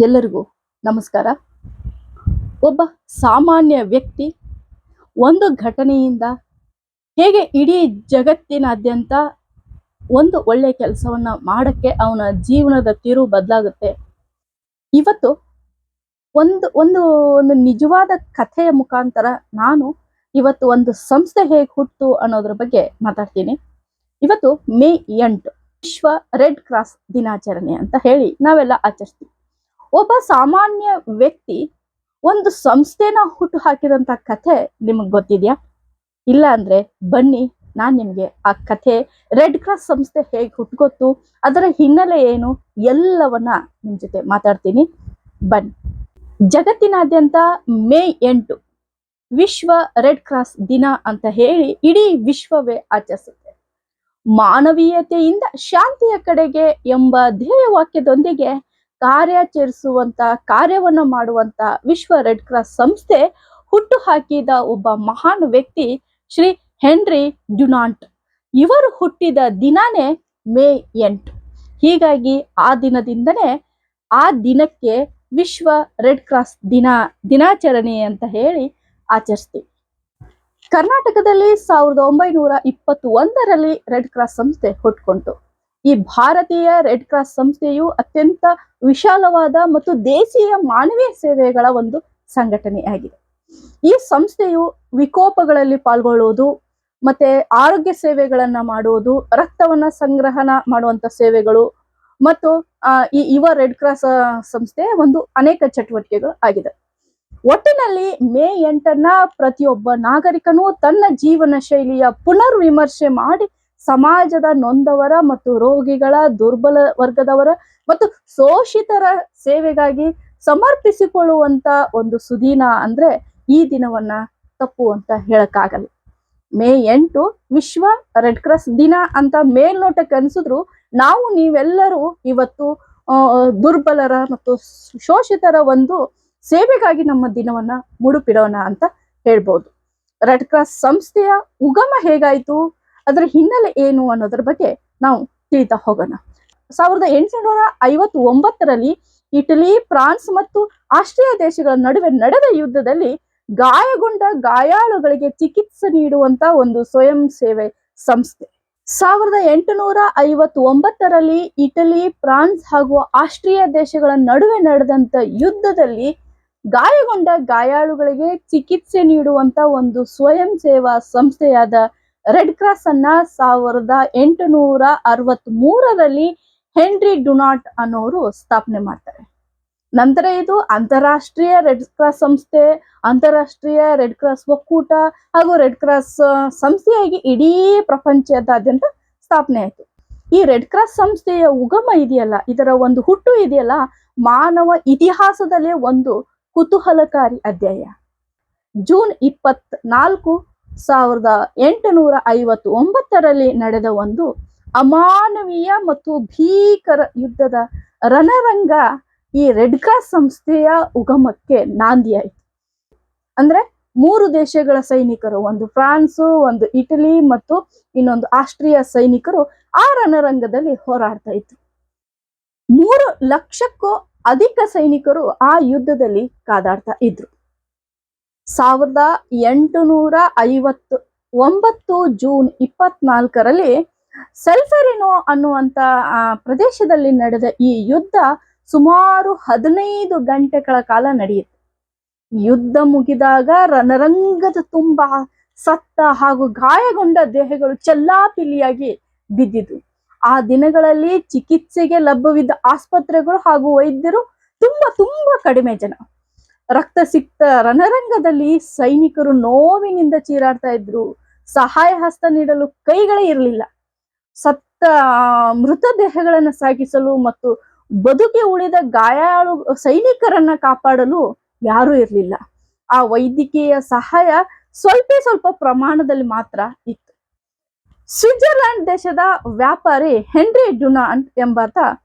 ಎಲ್ಲರಿಗೂ ನಮಸ್ಕಾರ. ಒಬ್ಬ ಸಾಮಾನ್ಯ ವ್ಯಕ್ತಿ ಒಂದು ಘಟನೆಯಿಂದ ಹೇಗೆ ಇಡೀ ಜಗತ್ತಿನಾದ್ಯಂತ ಒಂದು ಒಳ್ಳೆ ಕೆಲಸವನ್ನ ಮಾಡಕ್ಕೆ ಅವನ ಜೀವನದ ತಿರುವು ಬದಲಾಗುತ್ತೆ. ಇವತ್ತು ಒಂದು ಒಂದು ಒಂದು ನಿಜವಾದ ಕಥೆಯ ಮುಖಾಂತರ ನಾನು ಇವತ್ತು ಒಂದು ಸಂಸ್ಥೆ ಹೇಗೆ ಹುಟ್ಟು ಅನ್ನೋದ್ರ ಬಗ್ಗೆ ಮಾತಾಡ್ತೀನಿ. ಇವತ್ತು ಮೇ 8 ವಿಶ್ವ ರೆಡ್ ಕ್ರಾಸ್ ದಿನಾಚರಣೆ ಅಂತ ಹೇಳಿ ನಾವೆಲ್ಲ ಆಚರಿಸ್ತೀವಿ. ಒಬ್ಬ ಸಾಮಾನ್ಯ ವ್ಯಕ್ತಿ ಒಂದು ಸಂಸ್ಥೆನ ಹುಟ್ಟು ಹಾಕಿದಂತ ಕಥೆ ನಿಮಗ್ ಗೊತ್ತಿದ್ಯಾ? ಇಲ್ಲ ಅಂದ್ರೆ ಬನ್ನಿ, ನಾನ್ ನಿಮ್ಗೆ ಆ ಕಥೆ ರೆಡ್ ಕ್ರಾಸ್ ಸಂಸ್ಥೆ ಹೇಗೆ ಹುಟ್ಕೊತ್ತು, ಅದರ ಹಿನ್ನೆಲೆ ಏನು, ಎಲ್ಲವನ್ನ ನಿಮ್ ಜೊತೆ ಮಾತಾಡ್ತೀನಿ. ಬನ್ನಿ. ಜಗತ್ತಿನಾದ್ಯಂತ ಮೇ 8 ವಿಶ್ವ ರೆಡ್ ಕ್ರಾಸ್ ದಿನ ಅಂತ ಹೇಳಿ ಇಡೀ ವಿಶ್ವವೇ ಆಚರಿಸುತ್ತೆ. ಮಾನವೀಯತೆಯಿಂದ ಶಾಂತಿಯ ಕಡೆಗೆ ಎಂಬ ಧ್ಯೇಯ ವಾಕ್ಯದೊಂದಿಗೆ ಕಾರ್ಯಾಚರಿಸುವಂತ ಕಾರ್ಯವನ್ನ ಮಾಡುವಂತ ವಿಶ್ವ ರೆಡ್ ಕ್ರಾಸ್ ಸಂಸ್ಥೆ ಹುಟ್ಟು ಹಾಕಿದ ಒಬ್ಬ ಮಹಾನ್ ವ್ಯಕ್ತಿ ಶ್ರೀ ಹೆನ್ರಿ ಡ್ಯುನಾಂಟ್. ಇವರು ಹುಟ್ಟಿದ ದಿನಾನೇ ಮೇ 8. ಹೀಗಾಗಿ ಆ ದಿನದಿಂದನೇ ಆ ದಿನಕ್ಕೆ ವಿಶ್ವ ರೆಡ್ ಕ್ರಾಸ್ ದಿನಾಚರಣೆ ಅಂತ ಹೇಳಿ ಆಚರಿಸ್ತೀವಿ. ಕರ್ನಾಟಕದಲ್ಲಿ 1921ರಲ್ಲಿ ರೆಡ್ ಕ್ರಾಸ್ ಸಂಸ್ಥೆ ಹುಟ್ಕೊಂತು. ಈ ಭಾರತೀಯ ರೆಡ್ ಕ್ರಾಸ್ ಸಂಸ್ಥೆಯು ಅತ್ಯಂತ ವಿಶಾಲವಾದ ಮತ್ತು ದೇಶೀಯ ಮಾನವೀಯ ಸೇವೆಗಳ ಒಂದು ಸಂಘಟನೆಯಾಗಿದೆ. ಈ ಸಂಸ್ಥೆಯು ವಿಕೋಪಗಳಲ್ಲಿ ಪಾಲ್ಗೊಳ್ಳುವುದು, ಮತ್ತೆ ಆರೋಗ್ಯ ಸೇವೆಗಳನ್ನ ಮಾಡುವುದು, ರಕ್ತವನ್ನ ಸಂಗ್ರಹಣ ಮಾಡುವಂತ ಸೇವೆಗಳು ಮತ್ತು ಯುವ ರೆಡ್ ಕ್ರಾಸ್ ಸಂಸ್ಥೆ ಒಂದು ಅನೇಕ ಚಟುವಟಿಕೆಗಳು ಆಗಿದೆ. ಒಟ್ಟಿನಲ್ಲಿ ಮೇ 8 ಪ್ರತಿಯೊಬ್ಬ ನಾಗರಿಕನು ತನ್ನ ಜೀವನ ಶೈಲಿಯ ಪುನರ್ ವಿಮರ್ಶೆ ಮಾಡಿ ಸಮಾಜದ ನೊಂದವರ ಮತ್ತು ರೋಗಿಗಳ, ದುರ್ಬಲ ವರ್ಗದವರ ಮತ್ತು ಶೋಷಿತರ ಸೇವೆಗಾಗಿ ಸಮರ್ಪಿಸಿಕೊಳ್ಳುವಂತ ಒಂದು ಸುದಿನ ಅಂದ್ರೆ ಈ ದಿನವನ್ನ ತಪ್ಪು ಅಂತ ಹೇಳಕ್ಕಾಗಲ್ಲ. ಮೇ 8 ವಿಶ್ವ ರೆಡ್ ಕ್ರಾಸ್ ದಿನ ಅಂತ ಮೇಲ್ನೋಟಕ್ಕೆ ಅನ್ಸಿದ್ರು ನಾವು ನೀವೆಲ್ಲರೂ ಇವತ್ತು ದುರ್ಬಲರ ಮತ್ತು ಶೋಷಿತರ ಒಂದು ಸೇವೆಗಾಗಿ ನಮ್ಮ ದಿನವನ್ನ ಮುಡುಪಿಡೋಣ ಅಂತ ಹೇಳ್ಬೋದು. ರೆಡ್ ಕ್ರಾಸ್ ಸಂಸ್ಥೆಯ ಉಗಮ ಹೇಗಾಯ್ತು, ಅದರ ಹಿನ್ನೆಲೆ ಏನು ಅನ್ನೋದ್ರ ಬಗ್ಗೆ ನಾವು ತಿಳಿತಾ ಹೋಗೋಣ. 1859ರಲ್ಲಿ ಇಟಲಿ, ಫ್ರಾನ್ಸ್ ಮತ್ತು ಆಸ್ಟ್ರಿಯಾ ದೇಶಗಳ ನಡುವೆ ನಡೆದ ಯುದ್ಧದಲ್ಲಿ ಗಾಯಗೊಂಡ ಗಾಯಾಳುಗಳಿಗೆ ಚಿಕಿತ್ಸೆ ನೀಡುವಂತ ಒಂದು ಸ್ವಯಂ ಸೇವೆ ಸಂಸ್ಥೆ. 1859ರಲ್ಲಿ ಇಟಲಿ, ಫ್ರಾನ್ಸ್ ಹಾಗೂ ಆಸ್ಟ್ರಿಯಾ ದೇಶಗಳ ನಡುವೆ ನಡೆದಂತ ಯುದ್ಧದಲ್ಲಿ ಗಾಯಗೊಂಡ ಗಾಯಾಳುಗಳಿಗೆ ಚಿಕಿತ್ಸೆ ನೀಡುವಂತ ಒಂದು ಸ್ವಯಂ ಸೇವಾ ಸಂಸ್ಥೆಯಾದ ರೆಡ್ ಕ್ರಾಸ್ ಅನ್ನ 1863ರಲ್ಲಿ ಹೆನ್ರಿ ಡ್ಯುನಾಂಟ್ ಅನ್ನೋರು ಸ್ಥಾಪನೆ ಮಾಡ್ತಾರೆ. ನಂತರ ಇದು ಅಂತಾರಾಷ್ಟ್ರೀಯ ರೆಡ್ ಕ್ರಾಸ್ ಸಂಸ್ಥೆ, ಅಂತಾರಾಷ್ಟ್ರೀಯ ರೆಡ್ ಕ್ರಾಸ್ ಒಕ್ಕೂಟ ಹಾಗೂ ರೆಡ್ ಕ್ರಾಸ್ ಸಂಸ್ಥೆಯಾಗಿ ಇಡೀ ಪ್ರಪಂಚದಾದ್ಯಂತ ಸ್ಥಾಪನೆ ಆಯಿತು. ಈ ರೆಡ್ ಕ್ರಾಸ್ ಸಂಸ್ಥೆಯ ಉಗಮ ಇದೆಯಲ್ಲ, ಇದರ ಒಂದು ಹುಟ್ಟು ಇದೆಯಲ್ಲ, ಮಾನವ ಇತಿಹಾಸದಲ್ಲೇ ಒಂದು ಕುತೂಹಲಕಾರಿ ಅಧ್ಯಾಯ. ಜೂನ್ 24, 1859ರಲ್ಲಿ ನಡೆದ ಒಂದು ಅಮಾನವೀಯ ಮತ್ತು ಭೀಕರ ಯುದ್ಧದ ರಣರಂಗ ಈ ರೆಡ್ ಕ್ರಾಸ್ ಸಂಸ್ಥೆಯ ಉಗಮಕ್ಕೆ ನಾಂದಿಯಾಯಿತು. ಅಂದ್ರೆ 3 ದೇಶಗಳ ಸೈನಿಕರು, ಒಂದು ಫ್ರಾನ್ಸು, ಒಂದು ಇಟಲಿ ಮತ್ತು ಇನ್ನೊಂದು ಆಸ್ಟ್ರಿಯಾ ಸೈನಿಕರು ಆ ರಣರಂಗದಲ್ಲಿ ಹೋರಾಡ್ತಾ ಇದ್ರು. 3 ಲಕ್ಷಕ್ಕೂ ಅಧಿಕ ಸೈನಿಕರು ಆ ಯುದ್ಧದಲ್ಲಿ ಕಾದಾಡ್ತಾ ಇದ್ರು. 1859 ಜೂನ್ 24ರಲ್ಲಿ ಸೆಲ್ಫೆರಿನೋ ಅನ್ನುವಂತ ಪ್ರದೇಶದಲ್ಲಿ ನಡೆದ ಈ ಯುದ್ಧ ಸುಮಾರು 15 ಗಂಟೆಗಳ ಕಾಲ ನಡೆಯಿತು. ಯುದ್ಧ ಮುಗಿದಾಗ ರಣರಂಗದ ತುಂಬಾ ಸತ್ತ ಹಾಗೂ ಗಾಯಗೊಂಡ ದೇಹಗಳು ಚೆಲ್ಲಾಪಿಲ್ಲಿಯಾಗಿ ಬಿದ್ದಿದ್ದು. ಆ ದಿನಗಳಲ್ಲಿ ಚಿಕಿತ್ಸೆಗೆ ಲಭ್ಯವಿದ್ದ ಆಸ್ಪತ್ರೆಗಳು ಹಾಗೂ ವೈದ್ಯರು ತುಂಬಾ ಕಡಿಮೆ ಜನ. ರಕ್ತ ಸಿಕ್ತ ರಣರಂಗದಲ್ಲಿ ಸೈನಿಕರು ನೋವಿನಿಂದ ಚೀರಾಡ್ತಾ ಇದ್ರು. ಸಹಾಯ ಹಸ್ತ ನೀಡಲು ಕೈಗಳೇ ಇರಲಿಲ್ಲ. ಸತ್ತ ಮೃತ ದೇಹಗಳನ್ನ ಸಾಗಿಸಲು ಮತ್ತು ಬದುಕಿ ಉಳಿದ ಗಾಯಾಳು ಸೈನಿಕರನ್ನ ಕಾಪಾಡಲು ಯಾರೂ ಇರಲಿಲ್ಲ. ಆ ವೈದ್ಯಕೀಯ ಸಹಾಯ ಸ್ವಲ್ಪ ಪ್ರಮಾಣದಲ್ಲಿ ಮಾತ್ರ ಇತ್ತು. ಸ್ವಿಟ್ಜರ್ಲೆಂಡ್ ದೇಶದ ವ್ಯಾಪಾರಿ ಹೆನ್ರಿ ಡ್ಯುನಾಂಟ್ ಎಂಬಾತ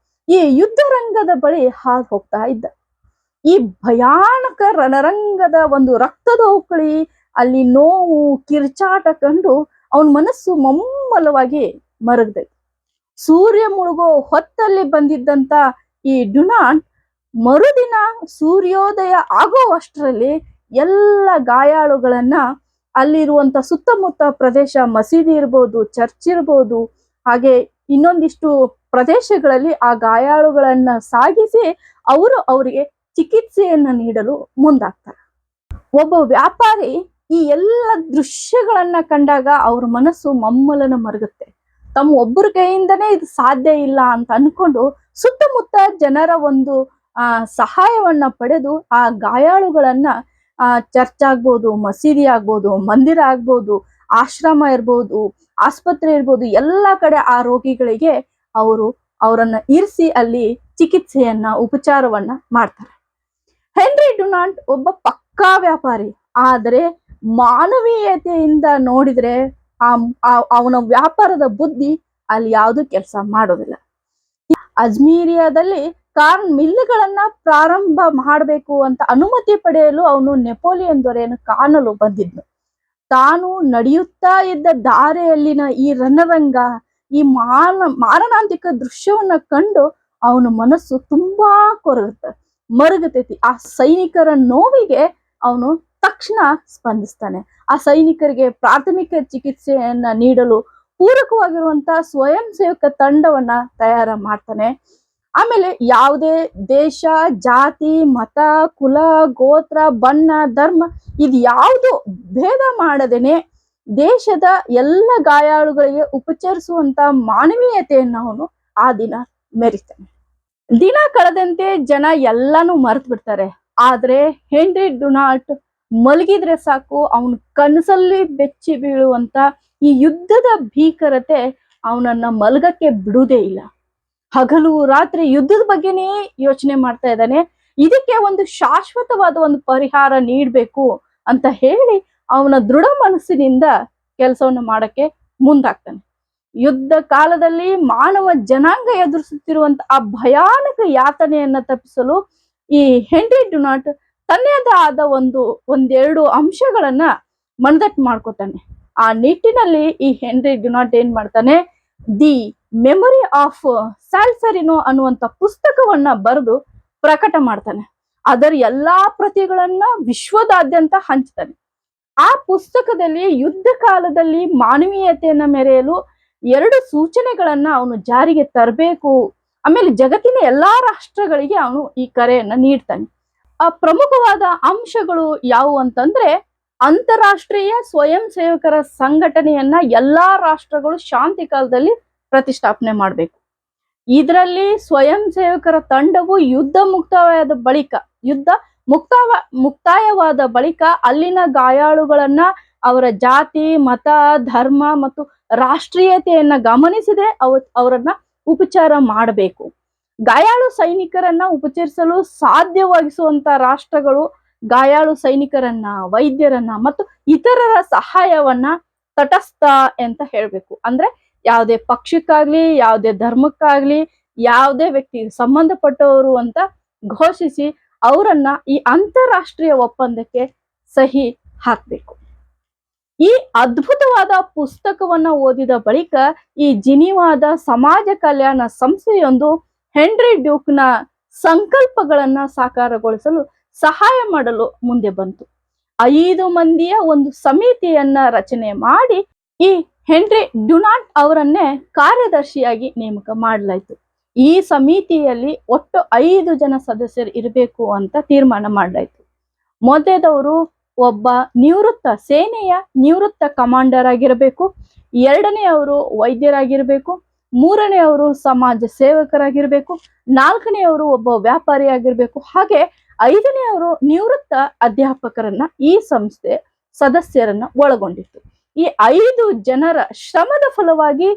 ಈ ಯುದ್ಧ ರಂಗದ ಬಳಿ ಹಾದು ಹೋಗ್ತಾ ಇದ್ದ. ಈ ಭಯಾನಕ ರಣರಂಗದ ಒಂದು ರಕ್ತದೋಕಳಿ, ಅಲ್ಲಿ ನೋವು ಕಿರ್ಚಾಟ ಕಂಡು ಅವನ ಮನಸ್ಸು ಮಮ್ಮಲವಾಗಿ ಮರಗದೆ. ಸೂರ್ಯ ಮುಳುಗೋ ಹೊತ್ತಲ್ಲಿ ಬಂದಿದ್ದಂತ ಈ ಡ್ಯುನಾಂಟ್ ಮರುದಿನ ಸೂರ್ಯೋದಯ ಆಗುವಷ್ಟರಲ್ಲಿ ಎಲ್ಲ ಗಾಯಾಳುಗಳನ್ನ ಅಲ್ಲಿರುವಂತ ಸುತ್ತಮುತ್ತ ಪ್ರದೇಶ, ಮಸೀದಿ ಇರ್ಬೋದು, ಚರ್ಚ್ ಇರ್ಬೋದು, ಹಾಗೆ ಇನ್ನೊಂದಿಷ್ಟು ಪ್ರದೇಶಗಳಲ್ಲಿ ಆ ಗಾಯಾಳುಗಳನ್ನ ಸಾಗಿಸಿ ಅವರಿಗೆ ಚಿಕಿತ್ಸೆಯನ್ನ ನೀಡಲು ಮುಂದಾಗ್ತಾರೆ. ಒಬ್ಬ ವ್ಯಾಪಾರಿ ಈ ಎಲ್ಲ ದೃಶ್ಯಗಳನ್ನ ಕಂಡಾಗ ಅವ್ರ ಮನಸ್ಸು ಮಮ್ಮಲನ ಮರುಗುತ್ತೆ. ತಮ್ಮ ಒಬ್ಬರ ಕೈಯಿಂದನೇ ಇದು ಸಾಧ್ಯ ಇಲ್ಲ ಅಂತ ಅನ್ಕೊಂಡು ಸುತ್ತಮುತ್ತ ಜನರ ಒಂದು ಸಹಾಯವನ್ನ ಪಡೆದು ಆ ಗಾಯಾಳುಗಳನ್ನ ಚರ್ಚ್ ಆಗ್ಬೋದು, ಮಸೀದಿ ಆಗ್ಬೋದು, ಮಂದಿರ ಆಗ್ಬೋದು, ಆಶ್ರಮ ಇರ್ಬೋದು, ಆಸ್ಪತ್ರೆ ಇರ್ಬೋದು, ಎಲ್ಲ ಕಡೆ ಆ ರೋಗಿಗಳಿಗೆ ಅವರನ್ನ ಇರಿಸಿ ಅಲ್ಲಿ ಚಿಕಿತ್ಸೆಯನ್ನ, ಉಪಚಾರವನ್ನ ಮಾಡ್ತಾರೆ. ಹೆನ್ರಿ ಡುನಾಂಟ್ ಒಬ್ಬ ಪಕ್ಕಾ ವ್ಯಾಪಾರಿ, ಆದರೆ ಮಾನವೀಯತೆಯಿಂದ ನೋಡಿದ್ರೆ ಅವನ ವ್ಯಾಪಾರದ ಬುದ್ಧಿ ಅಲ್ಲಿ ಯಾವುದು ಕೆಲಸ ಮಾಡೋದಿಲ್ಲ. ಅಜ್ಮೀರಿಯಾದಲ್ಲಿ ಕಾರ್ ಮಿಲ್ಗಳನ್ನ ಪ್ರಾರಂಭ ಮಾಡಬೇಕು ಅಂತ ಅನುಮತಿ ಪಡೆಯಲು ಅವನು ನೆಪೋಲಿಯನ್ ದೊರೆಯನ್ನು ಕಾಣಲು ಬಂದಿದ್ನು. ತಾನು ನಡೆಯುತ್ತಾ ಇದ್ದ ದಾರಿಯಲ್ಲಿನ ಈ ರಣರಂಗ, ಈ ಮಾರಣಾಂತಿಕ ದೃಶ್ಯವನ್ನ ಕಂಡು ಅವನ ಮನಸ್ಸು ತುಂಬಾ ಮರುಗುತ್ತೈತಿ. ಆ ಸೈನಿಕರ ನೋವಿಗೆ ಅವನು ತಕ್ಷಣ ಸ್ಪಂದಿಸ್ತಾನೆ. ಆ ಸೈನಿಕರಿಗೆ ಪ್ರಾಥಮಿಕ ಚಿಕಿತ್ಸೆಯನ್ನ ನೀಡಲು ಪೂರಕವಾಗಿರುವಂತ ಸ್ವಯಂ ಸೇವಕ ತಂಡವನ್ನ ತಯಾರ ಮಾಡ್ತಾನೆ. ಆಮೇಲೆ ಯಾವುದೇ ದೇಶ, ಜಾತಿ, ಮತ, ಕುಲ, ಗೋತ್ರ, ಬಣ್ಣ, ಧರ್ಮ ಇದು ಯಾವುದು ಭೇದ ಮಾಡದೇನೆ ದೇಶದ ಎಲ್ಲ ಗಾಯಾಳುಗಳಿಗೆ ಉಪಚರಿಸುವಂತ ಮಾನವೀಯತೆಯನ್ನು ಅವನು ಆ ದಿನ ಮೆರಿತಾನೆ. ದಿನ ಕಳೆದಂತೆ ಜನ ಎಲ್ಲಾನು ಮರೆತು ಬಿಡ್ತಾರೆ. ಆದ್ರೆ ಹೆನ್ರಿ ಡುನಾಂಟ್ ಮಲಗಿದ್ರೆ ಸಾಕು, ಅವನ ಕನಸಲ್ಲಿ ಬೆಚ್ಚಿ ಬೀಳುವಂತ ಈ ಯುದ್ಧದ ಭೀಕರತೆ ಅವನನ್ನ ಮಲಗಕ್ಕೆ ಬಿಡುವುದೇ ಇಲ್ಲ. ಹಗಲು ರಾತ್ರಿ ಯುದ್ಧದ ಬಗ್ಗೆನೇ ಯೋಚನೆ ಮಾಡ್ತಾ ಇದ್ದಾನೆ. ಇದಕ್ಕೆ ಒಂದು ಶಾಶ್ವತವಾದ ಒಂದು ಪರಿಹಾರ ನೀಡಬೇಕು ಅಂತ ಹೇಳಿ ಅವನ ದೃಢ ಮನಸ್ಸಿನಿಂದ ಕೆಲಸವನ್ನು ಮಾಡಕ್ಕೆ ಮುಂದಾಗ್ತಾನೆ. ಯುದ್ಧ ಕಾಲದಲ್ಲಿ ಮಾನವ ಜನಾಂಗ ಎದುರಿಸುತ್ತಿರುವಂತ ಆ ಭಯಾನಕ ಯಾತನೆಯನ್ನ ತಪ್ಪಿಸಲು ಈ ಹೆನ್ರಿ ಡುನಾಂಟ್ ತನ್ನದೇ ಆದ ಒಂದೆರಡು ಅಂಶಗಳನ್ನ ಮನದಟ್ಟು ಮಾಡ್ಕೋತಾನೆ. ಆ ನಿಟ್ಟಿನಲ್ಲಿ ಈ ಹೆನ್ರಿ ಡುನಾಂಟ್ ಏನ್ ಮಾಡ್ತಾನೆ, ದಿ ಮೆಮೊರಿ ಆಫ್ ಸಾಲ್ಫೆರಿನೋ ಅನ್ನುವಂತ ಪುಸ್ತಕವನ್ನ ಬರೆದು ಪ್ರಕಟ ಮಾಡ್ತಾನೆ. ಅದರ ಎಲ್ಲಾ ಪ್ರತಿಗಳನ್ನ ವಿಶ್ವದಾದ್ಯಂತ ಹಂಚ್ತಾನೆ. ಆ ಪುಸ್ತಕದಲ್ಲಿ ಯುದ್ಧ ಕಾಲದಲ್ಲಿ ಮಾನವೀಯತೆಯನ್ನ ಮೆರೆಯಲು 2 ಸೂಚನೆಗಳನ್ನ ಅವನು ಜಾರಿಗೆ ತರಬೇಕು. ಆಮೇಲೆ ಜಗತ್ತಿನ ಎಲ್ಲಾ ರಾಷ್ಟ್ರಗಳಿಗೆ ಅವನು ಈ ಕರೆಯನ್ನ ನೀಡ್ತಾನೆ. ಆ ಪ್ರಮುಖವಾದ ಅಂಶಗಳು ಯಾವುವು ಅಂತಂದ್ರೆ, ಅಂತಾರಾಷ್ಟ್ರೀಯ ಸ್ವಯಂ ಸೇವಕರ ಸಂಘಟನೆಯನ್ನ ಎಲ್ಲಾ ರಾಷ್ಟ್ರಗಳು ಶಾಂತಿ ಕಾಲದಲ್ಲಿ ಪ್ರತಿಷ್ಠಾಪನೆ ಮಾಡಬೇಕು. ಇದರಲ್ಲಿ ಸ್ವಯಂ ಸೇವಕರ ತಂಡವು ಯುದ್ಧ ಮುಕ್ತಾಯವಾದ ಬಳಿಕ ಅಲ್ಲಿನ ಗಾಯಾಳುಗಳನ್ನ ಅವರ ಜಾತಿ, ಮತ, ಧರ್ಮ ಮತ್ತು ರಾಷ್ಟ್ರೀಯತೆಯನ್ನ ಗಮನಿಸದೆ ಅವರನ್ನ ಉಪಚಾರ ಮಾಡಬೇಕು. ಗಾಯಾಳು ಸೈನಿಕರನ್ನ ಉಪಚರಿಸಲು ಸಾಧ್ಯವಾಗಿಸುವಂತ ರಾಷ್ಟ್ರಗಳು ಗಾಯಾಳು ಸೈನಿಕರನ್ನ, ವೈದ್ಯರನ್ನ ಮತ್ತು ಇತರರ ಸಹಾಯವನ್ನ ತಟಸ್ಥ ಅಂತ ಹೇಳ್ಬೇಕು. ಅಂದ್ರೆ ಯಾವುದೇ ಪಕ್ಷಕ್ಕಾಗ್ಲಿ, ಯಾವುದೇ ಧರ್ಮಕ್ಕಾಗ್ಲಿ, ಯಾವುದೇ ವ್ಯಕ್ತಿ ಸಂಬಂಧಪಟ್ಟವರು ಅಂತ ಘೋಷಿಸಿ ಅವರನ್ನ ಈ ಅಂತಾರಾಷ್ಟ್ರೀಯ ಒಪ್ಪಂದಕ್ಕೆ ಸಹಿ ಹಾಕ್ಬೇಕು. ಈ ಅದ್ಭುತವಾದ ಪುಸ್ತಕವನ್ನ ಓದಿದ ಬಳಿಕ ಈ ಜಿನಿವಾದ ಸಮಾಜ ಕಲ್ಯಾಣ ಸಂಸ್ಥೆಯೊಂದು ಹೆನ್ರಿ ಡ್ಯೂಕ್ನ ಸಂಕಲ್ಪಗಳನ್ನ ಸಾಕಾರಗೊಳಿಸಲು ಸಹಾಯ ಮಾಡಲು ಮುಂದೆ ಬಂತು. 5 ಮಂದಿಯ ಒಂದು ಸಮಿತಿಯನ್ನ ರಚನೆ ಮಾಡಿ ಈ ಹೆನ್ರಿ ಡುನಾಂಟ್ ಅವರನ್ನೇ ಕಾರ್ಯದರ್ಶಿಯಾಗಿ ನೇಮಕ ಮಾಡಲಾಯಿತು. ಈ ಸಮಿತಿಯಲ್ಲಿ ಒಟ್ಟು 5 ಜನ ಸದಸ್ಯರು ಇರಬೇಕು ಅಂತ ತೀರ್ಮಾನ ಮಾಡಲಾಯಿತು. ಮೊದಲದವರು ಒಬ್ಬ ಸೇನೆಯ ನಿವೃತ್ತ ಕಮಾಂಡರ್ ಆಗಿರಬೇಕು. 2ನೇಯವರು ವೈದ್ಯರಾಗಿರ್ಬೇಕು. 3ನೇಯವರು ಸಮಾಜ ಸೇವಕರಾಗಿರ್ಬೇಕು. 4ನೇಯವರು ಒಬ್ಬ ವ್ಯಾಪಾರಿ ಆಗಿರ್ಬೇಕು. ಹಾಗೆ 5ನೇಯವರು ನಿವೃತ್ತ ಅಧ್ಯಾಪಕರನ್ನ ಈ ಸಂಸ್ಥೆ ಸದಸ್ಯರನ್ನ ಒಳಗೊಂಡಿತ್ತು. ಈ 5 ಜನರ ಶ್ರಮದ ಫಲವಾಗಿ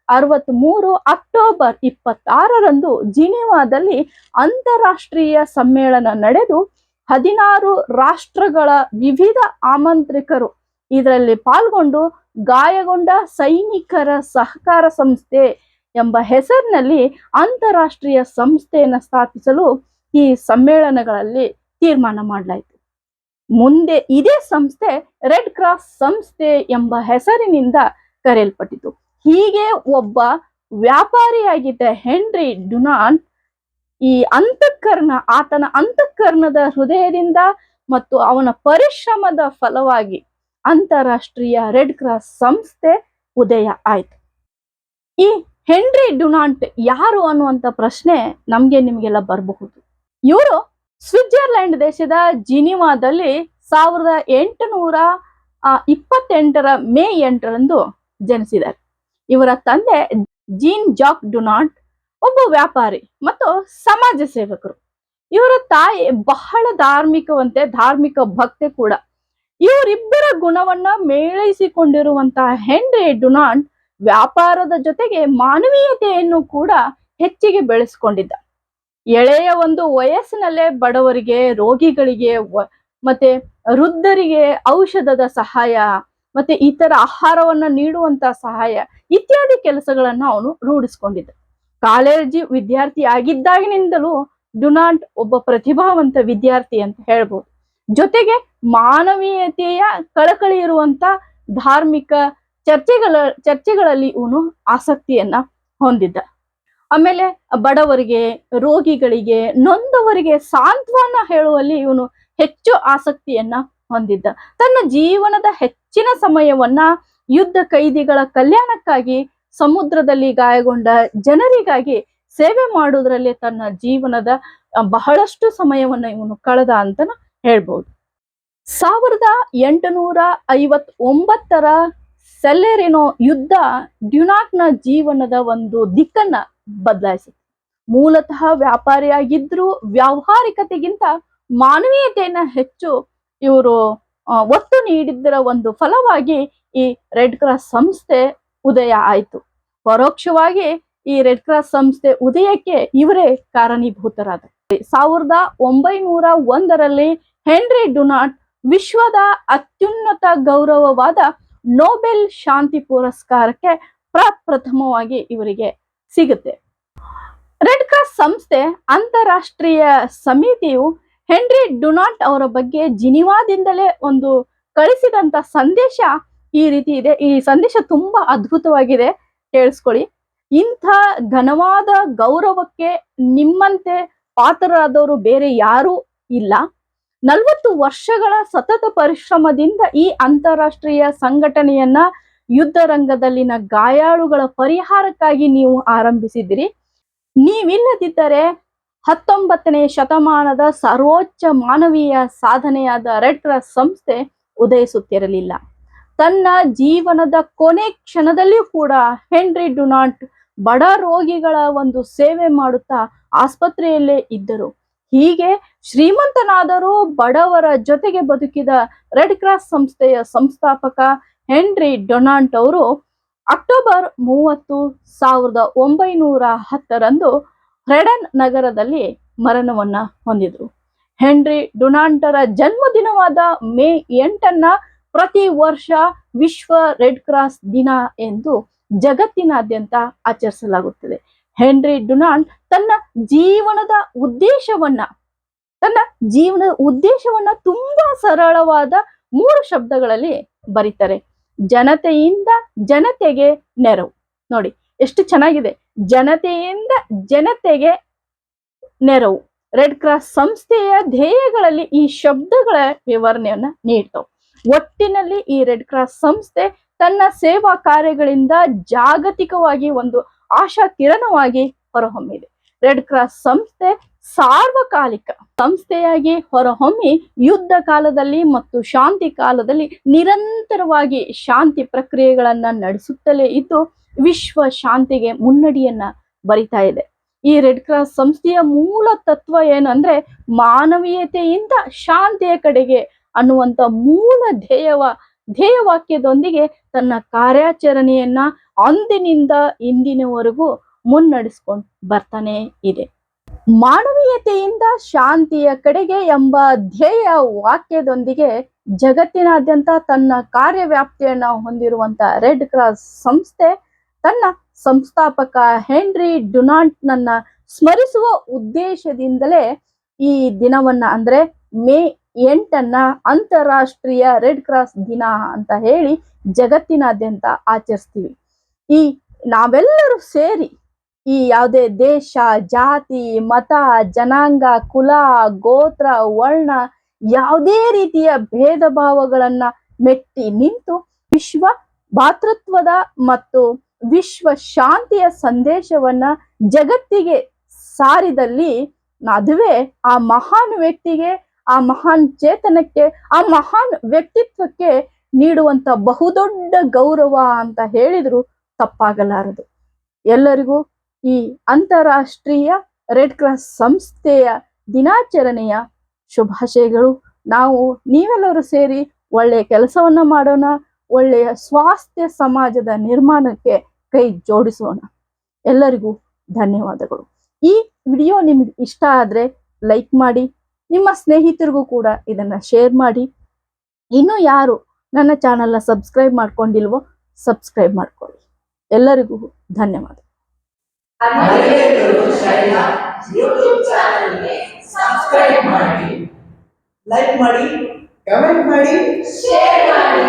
1863 ಅಕ್ಟೋಬರ್ 26ರಂದು ಜಿನಿವಾದಲ್ಲಿ ಅಂತಾರಾಷ್ಟ್ರೀಯ ಸಮ್ಮೇಳನ ನಡೆದು 16 ರಾಷ್ಟ್ರಗಳ ವಿವಿಧ ಆಮಂತ್ರಿಕರು ಇದರಲ್ಲಿ ಪಾಲ್ಗೊಂಡು ಗಾಯಗೊಂಡ ಸೈನಿಕರ ಸಹಕಾರ ಸಂಸ್ಥೆ ಎಂಬ ಹೆಸರಿನಲ್ಲಿ ಅಂತಾರಾಷ್ಟ್ರೀಯ ಸಂಸ್ಥೆಯನ್ನು ಸ್ಥಾಪಿಸಲು ಈ ಸಮ್ಮೇಳನಗಳಲ್ಲಿ ತೀರ್ಮಾನ ಮಾಡಲಾಯಿತು. ಮುಂದೆ ಇದೇ ಸಂಸ್ಥೆ ರೆಡ್ ಕ್ರಾಸ್ ಸಂಸ್ಥೆ ಎಂಬ ಹೆಸರಿನಿಂದ ಕರೆಯಲ್ಪಟ್ಟಿತು. ಹೀಗೆ ಒಬ್ಬ ವ್ಯಾಪಾರಿಯಾಗಿದ್ದ ಹೆನ್ರಿ ಡುನಾಂಟ್ ಈ ಅಂತಃಕರಣ, ಆತನ ಅಂತಃಕರಣದ ಹೃದಯದಿಂದ ಮತ್ತು ಅವನ ಪರಿಶ್ರಮದ ಫಲವಾಗಿ ಅಂತಾರಾಷ್ಟ್ರೀಯ ರೆಡ್ ಕ್ರಾಸ್ ಸಂಸ್ಥೆ ಉದಯ ಆಯ್ತು. ಈ ಹೆನ್ರಿ ಡುನಾಂಟ್ ಯಾರು ಅನ್ನುವಂತ ಪ್ರಶ್ನೆ ನಮ್ಗೆ ನಿಮ್ಗೆಲ್ಲ ಬರಬಹುದು. ಇವರು ಸ್ವಿಟ್ಜರ್ಲೆಂಡ್ ದೇಶದ ಜಿನಿವಾದಲ್ಲಿ 1828 ಮೇ 8ರಂದು ಜನಿಸಿದ್ದಾರೆ. ಇವರ ತಂದೆ ಜೀನ್ ಜಾಕ್ ಡುನಾಂಟ್ ಒಬ್ಬ ವ್ಯಾಪಾರಿ ಮತ್ತು ಸಮಾಜ ಸೇವಕರು. ಇವರ ತಾಯಿ ಬಹಳ ಧಾರ್ಮಿಕ ಭಕ್ತೆ ಕೂಡ. ಇವರಿಬ್ಬರ ಗುಣವನ್ನ ಮೇಳೈಸಿಕೊಂಡಿರುವಂತಹ ಹೆನ್ರಿ ಡುನಾಂಟ್ ವ್ಯಾಪಾರದ ಜೊತೆಗೆ ಮಾನವೀಯತೆಯನ್ನು ಕೂಡ ಹೆಚ್ಚಿಗೆ ಬೆಳೆಸ್ಕೊಂಡಿದ್ದ. ಎಳೆಯ ಒಂದು ವಯಸ್ಸಿನಲ್ಲೇ ಬಡವರಿಗೆ, ರೋಗಿಗಳಿಗೆ ಮತ್ತೆ ವೃದ್ಧರಿಗೆ ಔಷಧದ ಸಹಾಯ ಮತ್ತೆ ಇತರ ಆಹಾರವನ್ನ ನೀಡುವಂತ ಸಹಾಯ ಇತ್ಯಾದಿ ಕೆಲಸಗಳನ್ನ ಅವನು ರೂಢಿಸ್ಕೊಂಡಿದ್ದ. ಕಾಲೇಜು ವಿದ್ಯಾರ್ಥಿ ಆಗಿದ್ದಾಗಿನಿಂದಲೂ ಡುನಾಂಟ್ ಒಬ್ಬ ಪ್ರತಿಭಾವಂತ ವಿದ್ಯಾರ್ಥಿ ಅಂತ ಹೇಳ್ಬೋದು. ಜೊತೆಗೆ ಮಾನವೀಯತೆಯ ಕಳಕಳಿ ಇರುವಂತ ಧಾರ್ಮಿಕ ಚರ್ಚೆಗಳಲ್ಲಿ ಇವನು ಆಸಕ್ತಿಯನ್ನ ಹೊಂದಿದ್ದ. ಆಮೇಲೆ ಬಡವರಿಗೆ, ರೋಗಿಗಳಿಗೆ, ನೊಂದವರಿಗೆ ಸಾಂತ್ವನ ಹೇಳುವಲ್ಲಿ ಇವನು ಹೆಚ್ಚು ಆಸಕ್ತಿಯನ್ನ ಹೊಂದಿದ್ದ. ತನ್ನ ಜೀವನದ ಹೆಚ್ಚಿನ ಸಮಯವನ್ನ ಯುದ್ಧ ಕೈದಿಗಳ ಕಲ್ಯಾಣಕ್ಕಾಗಿ, ಸಮುದ್ರದಲ್ಲಿ ಗಾಯಗೊಂಡ ಜನರಿಗಾಗಿ ಸೇವೆ ಮಾಡುವುದರಲ್ಲಿ ತನ್ನ ಜೀವನದ ಬಹಳಷ್ಟು ಸಮಯವನ್ನ ಇವನು ಕಳೆದ ಅಂತ ಹೇಳ್ಬೋದು. 1859 ಸೆಲೆರಿನೋ ಯುದ್ಧ ಡ್ಯುನಾಂಟ್ನ ಜೀವನದ ಒಂದು ದಿಕ್ಕನ್ನ ಬದಲಾಯಿಸಿತು. ಮೂಲತಃ ವ್ಯಾಪಾರಿಯಾಗಿದ್ರು ವ್ಯಾವಹಾರಿಕತೆಗಿಂತ ಮಾನವೀಯತೆಯನ್ನ ಹೆಚ್ಚು ಇವರು ಒತ್ತು ನೀಡಿದ್ದರ ಒಂದು ಫಲವಾಗಿ ಈ ರೆಡ್ ಕ್ರಾಸ್ ಸಂಸ್ಥೆ ಉದಯ ಆಯಿತು. ಪರೋಕ್ಷವಾಗಿ ಈ ರೆಡ್ ಕ್ರಾಸ್ ಸಂಸ್ಥೆ ಉದಯಕ್ಕೆ ಇವರೇ ಕಾರಣೀಭೂತರಾದರು. 1901ರಲ್ಲಿ ಹೆನ್ರಿ ಡುನಾಂಟ್ ವಿಶ್ವದ ಅತ್ಯುನ್ನತ ಗೌರವವಾದ ನೊಬೆಲ್ ಶಾಂತಿ ಪುರಸ್ಕಾರಕ್ಕೆ ಪ್ರಪ್ರಥಮವಾಗಿ ಇವರಿಗೆ ಸಿಗುತ್ತೆ. ರೆಡ್ ಕ್ರಾಸ್ ಸಂಸ್ಥೆ ಅಂತಾರಾಷ್ಟ್ರೀಯ ಸಮಿತಿಯು ಹೆನ್ರಿ ಡುನಾಂಟ್ ಅವರ ಬಗ್ಗೆ ಜಿನಿವಾದಿಂದಲೇ ಒಂದು ಕಳಿಸಿದಂತ ಸಂದೇಶ ಈ ರೀತಿ ಇದೆ. ಈ ಸಂದೇಶ ತುಂಬಾ ಅದ್ಭುತವಾಗಿದೆ, ಕೇಳಿಸ್ಕೊಳ್ಳಿ. ಇಂಥ ಘನವಾದ ಗೌರವಕ್ಕೆ ನಿಮ್ಮಂತೆ ಪಾತ್ರರಾದವರು ಬೇರೆ ಯಾರೂ ಇಲ್ಲ. 40 ವರ್ಷಗಳ ಸತತ ಪರಿಶ್ರಮದಿಂದ ಈ ಅಂತಾರಾಷ್ಟ್ರೀಯ ಸಂಘಟನೆಯನ್ನ ಯುದ್ಧ ರಂಗದಲ್ಲಿನ ಗಾಯಾಳುಗಳ ಪರಿಹಾರಕ್ಕಾಗಿ ನೀವು ಆರಂಭಿಸಿದಿರಿ. ನೀವಿಲ್ಲದಿದ್ದರೆ 19ನೇ ಶತಮಾನದ ಸರ್ವೋಚ್ಚ ಮಾನವೀಯ ಸಾಧನೆಯಾದ ರೆಡ್ ಕ್ರಾಸ್ ಸಂಸ್ಥೆ ಉದಯಿಸುತ್ತಿರಲಿಲ್ಲ. ತನ್ನ ಜೀವನದ ಕೊನೆ ಕ್ಷಣದಲ್ಲಿಯೂ ಕೂಡ ಹೆನ್ರಿ ಡುನಾಂಟ್ ಬಡ ರೋಗಿಗಳ ಒಂದು ಸೇವೆ ಮಾಡುತ್ತಾ ಆಸ್ಪತ್ರೆಯಲ್ಲೇ ಇದ್ದರು. ಹೀಗೆ ಶ್ರೀಮಂತನಾದರೂ ಬಡವರ ಜೊತೆಗೆ ಬದುಕಿದ ರೆಡ್ ಕ್ರಾಸ್ ಸಂಸ್ಥೆಯ ಸಂಸ್ಥಾಪಕ ಹೆನ್ರಿ ಡುನಾಂಟ್ ಅವರು ಅಕ್ಟೋಬರ್ 30, 1910ರಂದು ಫ್ರೆಡನ್ ನಗರದಲ್ಲಿ ಮರಣವನ್ನ ಹೊಂದಿದ್ರು. ಹೆನ್ರಿ ಡುನಾಂಟರ ಜನ್ಮದಿನವಾದ ಮೇ 8 ಪ್ರತಿ ವರ್ಷ ವಿಶ್ವ ರೆಡ್ ಕ್ರಾಸ್ ದಿನ ಎಂದು ಜಗತ್ತಿನಾದ್ಯಂತ ಆಚರಿಸಲಾಗುತ್ತದೆ. ಹೆನ್ರಿ ಡುನಾಂಟ್ ತನ್ನ ಜೀವನದ ಉದ್ದೇಶವನ್ನ ತುಂಬಾ ಸರಳವಾದ 3 ಶಬ್ದಗಳಲ್ಲಿ ಬರೀತಾರೆ. ಜನತೆಯಿಂದ ಜನತೆಗೆ ನೆರವು. ನೋಡಿ ಎಷ್ಟು ಚೆನ್ನಾಗಿದೆ, ಜನತೆಯಿಂದ ಜನತೆಗೆ ನೆರವು. ರೆಡ್ ಕ್ರಾಸ್ ಸಂಸ್ಥೆಯ ಧ್ಯೇಯಗಳಲ್ಲಿ ಈ ಶಬ್ದಗಳ ವಿವರಣೆಯನ್ನ ನೀಡ್ತವೆ. ಒಟ್ಟಿನಲ್ಲಿ ಈ ರೆಡ್ ಕ್ರಾಸ್ ಸಂಸ್ಥೆ ತನ್ನ ಸೇವಾ ಕಾರ್ಯಗಳಿಂದ ಜಾಗತಿಕವಾಗಿ ಒಂದು ಆಶಾ ಕಿರಣವಾಗಿ ಹೊರಹೊಮ್ಮಿದೆ. ರೆಡ್ ಕ್ರಾಸ್ ಸಂಸ್ಥೆ ಸಾರ್ವಕಾಲಿಕ ಸಂಸ್ಥೆಯಾಗಿ ಹೊರಹೊಮ್ಮಿ ಯುದ್ಧ ಕಾಲದಲ್ಲಿ ಮತ್ತು ಶಾಂತಿ ಕಾಲದಲ್ಲಿ ನಿರಂತರವಾಗಿ ಶಾಂತಿ ಪ್ರಕ್ರಿಯೆಗಳನ್ನ ನಡೆಸುತ್ತಲೇ ಇದ್ದು ವಿಶ್ವ ಶಾಂತಿಗೆ ಮುನ್ನಡಿಯನ್ನ ಬರಿತಾ ಇದೆ. ಈ ರೆಡ್ ಕ್ರಾಸ್ ಸಂಸ್ಥೆಯ ಮೂಲ ತತ್ವ ಏನಂದ್ರೆ ಮಾನವೀಯತೆಯಿಂದ ಶಾಂತಿಯ ಕಡೆಗೆ ಅನ್ನುವಂತ ಮೂಲ ಧ್ಯೇಯವಾಕ್ಯದೊಂದಿಗೆ ತನ್ನ ಕಾರ್ಯಾಚರಣೆಯನ್ನ ಅಂದಿನಿಂದ ಇಂದಿನವರೆಗೂ ಮುನ್ನಡೆಸ್ಕೊಂಡು ಬರ್ತಾನೆ ಇದೆ. ಮಾನವೀಯತೆಯಿಂದ ಶಾಂತಿಯ ಕಡೆಗೆ ಎಂಬ ಧ್ಯೇಯ ವಾಕ್ಯದೊಂದಿಗೆ ಜಗತ್ತಿನಾದ್ಯಂತ ತನ್ನ ಕಾರ್ಯವ್ಯಾಪ್ತಿಯನ್ನ ಹೊಂದಿರುವಂತ ರೆಡ್ ಕ್ರಾಸ್ ಸಂಸ್ಥೆ ತನ್ನ ಸಂಸ್ಥಾಪಕ ಹೆನ್ರಿ ಡುನಾಂಟ್ ನನ್ನ ಸ್ಮರಿಸುವ ಉದ್ದೇಶದಿಂದಲೇ ಈ ದಿನವನ್ನ ಅಂದ್ರೆ ಮೇ 8 ಅಂತಾರಾಷ್ಟ್ರೀಯ ರೆಡ್ ಕ್ರಾಸ್ ದಿನ ಅಂತ ಹೇಳಿ ಜಗತ್ತಿನಾದ್ಯಂತ ಆಚರಿಸ್ತೀವಿ. ಈ ನಾವೆಲ್ಲರೂ ಸೇರಿ ಈ ಯಾವುದೇ ದೇಶ, ಜಾತಿ, ಮತ, ಜನಾಂಗ, ಕುಲ, ಗೋತ್ರ, ವರ್ಣ ಯಾವುದೇ ರೀತಿಯ ಭೇದ ಭಾವಗಳನ್ನ ಮೆಟ್ಟಿ ನಿಂತು ವಿಶ್ವ ಭಾತೃತ್ವದ ಮತ್ತು ವಿಶ್ವ ಶಾಂತಿಯ ಸಂದೇಶವನ್ನ ಜಗತ್ತಿಗೆ ಸಾರಿದಲ್ಲಿ ಅದುವೇ ಆ ಮಹಾನ್ ವ್ಯಕ್ತಿಗೆ, ಆ ಮಹಾನ್ ಚೇತನಕ್ಕೆ, ಆ ಮಹಾನ್ ವ್ಯಕ್ತಿತ್ವಕ್ಕೆ ನೀಡುವಂತ ಬಹುದೊಡ್ಡ ಗೌರವ ಅಂತ ಹೇಳಿದ್ರು ತಪ್ಪಾಗಲಾರದು. ಎಲ್ಲರಿಗೂ ಈ ಅಂತಾರಾಷ್ಟ್ರೀಯ ರೆಡ್ ಕ್ರಾಸ್ ಸಂಸ್ಥೆಯ ದಿನಾಚರಣೆಯ ಶುಭಾಶಯಗಳು. ನೀವೆಲ್ಲರೂ ಸೇರಿ ಒಳ್ಳೆಯ ಕೆಲಸವನ್ನ ಮಾಡೋಣ, ಒಳ್ಳೆಯ ಸ್ವಾಸ್ಥ್ಯ ಸಮಾಜದ ನಿರ್ಮಾಣಕ್ಕೆ ಕೈ ಜೋಡಿಸೋಣ. ಎಲ್ಲರಿಗೂ ಧನ್ಯವಾದಗಳು. ಈ ವಿಡಿಯೋ ನಿಮ್ಗೆ ಇಷ್ಟ ಆದ್ರೆ ಲೈಕ್ ಮಾಡಿ, ನಿಮ್ಮ ಸ್ನೇಹಿತರಿಗೂ ಕೂಡ ಇದನ್ನ ಶೇರ್ ಮಾಡಿ. ಇನ್ನು ಯಾರು ನನ್ನ ಚಾನೆಲ್ನ ಸಬ್ಸ್ಕ್ರೈಬ್ ಮಾಡ್ಕೊಂಡಿಲ್ವೋ ಸಬ್ಸ್ಕ್ರೈಬ್ ಮಾಡ್ಕೊಳ್ಳಿ. ಎಲ್ಲರಿಗೂ ಧನ್ಯವಾದ. ಯೂಟ್ಯೂಬ್ ಚಾನೆಲ್ಗೆ ಸಬ್ಸ್ಕ್ರೈಬ್ ಮಾಡಿ, ಲೈಕ್ ಮಾಡಿ, ಕಮೆಂಟ್ ಮಾಡಿ, ಶೇರ್ ಮಾಡಿ.